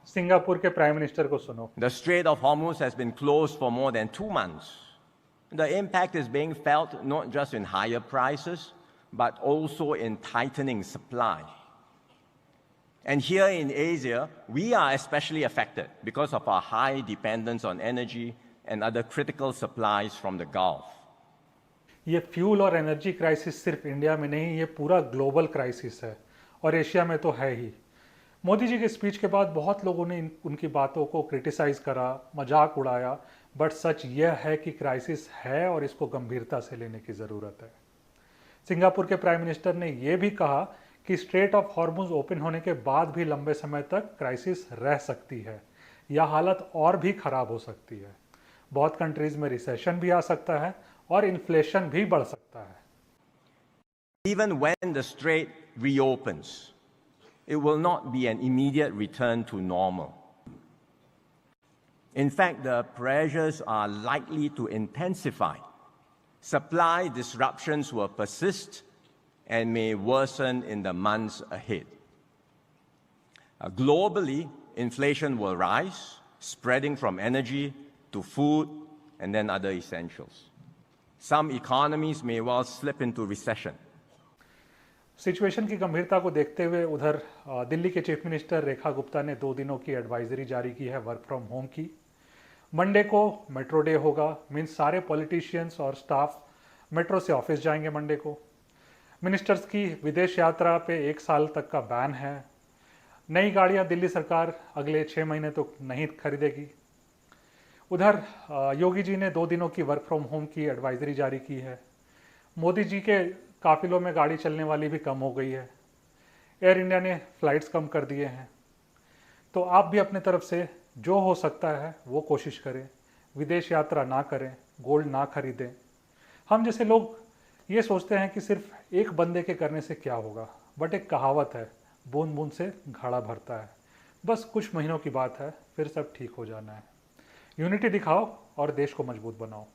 Singapore के prime minister को सुनो। The Strait of Hormuz has been closed for more than 2 months. The impact is being felt not just in higher prices, but also in tightening supply. And here in Asia, we are especially affected because of our high dependence on energy and other critical supplies from the Gulf. ये fuel और energy crisis सिर्फ India में नहीं, ये पूरा global crisis है और Asia में तो है ही। मोदी जी के स्पीच के बाद बहुत लोगों ने उनकी बातों को क्रिटिसाइज करा, मजाक उड़ाया, बट सच यह है कि क्राइसिस है और इसको गंभीरता से लेने की ज़रूरत है। सिंगापुर के प्राइम मिनिस्टर ने यह भी कहा कि स्ट्रेट ऑफ हॉर्मुज ओपन होने के बाद भी लंबे समय तक क्राइसिस रह सकती है या हालत और भी खराब हो सकती है। बहुत कंट्रीज में रिसेशन भी आ सकता है और इन्फ्लेशन भी बढ़ सकता है। Even when the strait reopens, it will not be an immediate return to normal. In fact, the pressures are likely to intensify. Supply disruptions will persist and may worsen in the months ahead. Globally, inflation will rise, spreading from energy to food and then other essentials. Some economies may well slip into recession. Situation की गंभीरता को देखते हुए उधर दिल्ली के chief minister Rekha Gupta ने 2 दिनों की एडवाइजरी जारी की है वर्क फ्रॉम होम की। मंडे को मेट्रो डे होगा, मीन्स सारे पॉलिटिशियंस और स्टाफ मेट्रो से ऑफिस जाएंगे मंडे को। मिनिस्टर्स की विदेश यात्रा पे 1 साल तक का बैन है। नई गाड़ियां दिल्ली सरकार अगले 6 महीने तो नहीं खरीदेगी। उधर योगी जी ने 2 दिनों की वर्क फ्रॉम होम की एडवाइजरी जारी की है। मोदी जी के काफिलों में गाड़ी चलने वाली भी कम हो गई है। एयर इंडिया ने फ्लाइट्स कम कर दिए हैं। तो आप भी अपने तरफ से जो हो सकता है वो कोशिश करें, विदेश यात्रा ना करें, गोल्ड ना खरीदें। हम जैसे लोग ये सोचते हैं कि सिर्फ एक बंदे के करने से क्या होगा, बट एक कहावत है, बूंद बूंद से घड़ा भरता है। बस कुछ महीनों की बात है, फिर सब ठीक हो जाना है। यूनिटी दिखाओ और देश को मजबूत बनाओ।